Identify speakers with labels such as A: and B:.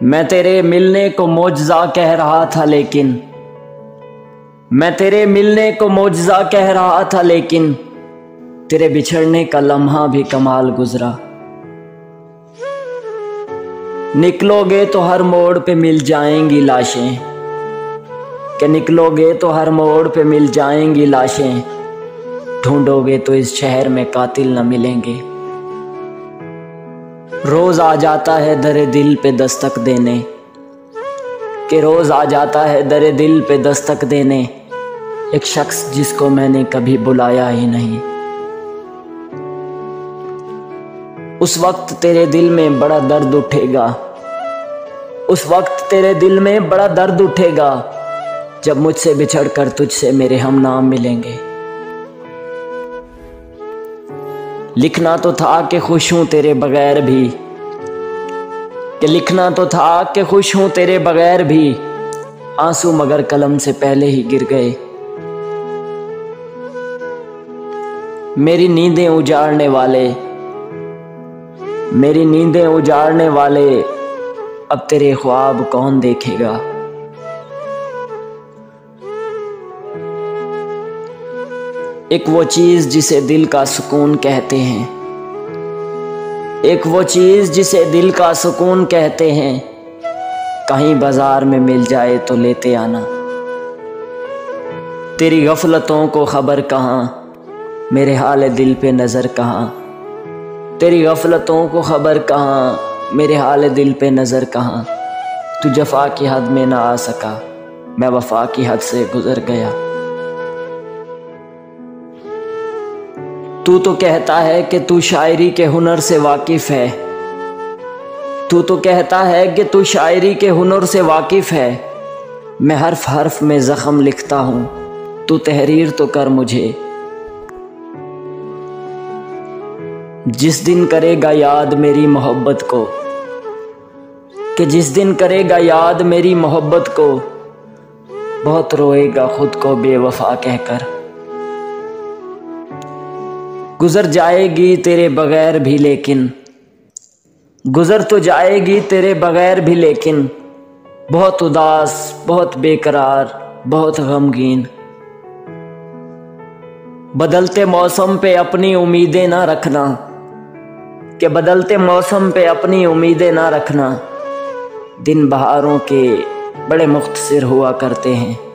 A: मैं तेरे मिलने को मौजज़ा कह रहा था लेकिन मैं तेरे मिलने को मौजज़ा कह रहा था लेकिन तेरे बिछड़ने का लम्हा भी कमाल गुजरा। निकलोगे तो हर मोड़ पे मिल जाएंगी लाशें, कि निकलोगे तो हर मोड़ पे मिल जाएंगी लाशें, ढूंढोगे तो इस शहर में कातिल न मिलेंगे। रोज आ जाता है दरे दिल पे दस्तक देने, कि रोज आ जाता है दरे दिल पे दस्तक देने एक शख्स जिसको मैंने कभी बुलाया ही नहीं। उस वक्त तेरे दिल में बड़ा दर्द उठेगा, उस वक्त तेरे दिल में बड़ा दर्द उठेगा जब मुझसे बिछड़कर तुझसे मेरे हम नाम मिलेंगे। लिखना तो था कि खुश हूं तेरे बगैर भी, कि लिखना तो था कि खुश हूं तेरे बगैर भी, आंसू मगर कलम से पहले ही गिर गए। मेरी नींदें उजाड़ने वाले, मेरी नींदें उजाड़ने वाले अब तेरे ख्वाब कौन देखेगा। एक वो चीज जिसे दिल का सुकून कहते हैं, एक वो चीज जिसे दिल का सुकून कहते हैं, कहीं बाजार में मिल जाए तो लेते आना। तेरी गफलतों को खबर कहाँ, मेरे हाल दिल पे नजर कहाँ। तेरी गफलतों को खबर कहाँ, मेरे हाल दिल पे नजर कहाँ। तू जफा की हद में ना आ सका, मैं वफा की हद से गुजर गया। तू तो कहता है कि तू शायरी के हुनर से वाकिफ है, तू तो कहता है कि तू शायरी के हुनर से वाकिफ है। मैं हर्फ हर्फ में जख्म लिखता हूँ, तू तहरीर तो कर मुझे। जिस दिन करेगा याद मेरी मोहब्बत को, कि जिस दिन करेगा याद मेरी मोहब्बत को, बहुत रोएगा खुद को बेवफा कहकर। गुजर जाएगी तेरे बगैर भी लेकिन, गुजर तो जाएगी तेरे बगैर भी लेकिन, बहुत उदास, बहुत बेकरार, बहुत गमगीन। बदलते मौसम पे अपनी उम्मीदें ना रखना, कि बदलते मौसम पे अपनी उम्मीदें ना रखना। दिन बहारों के बड़े मुख्तसर हुआ करते हैं।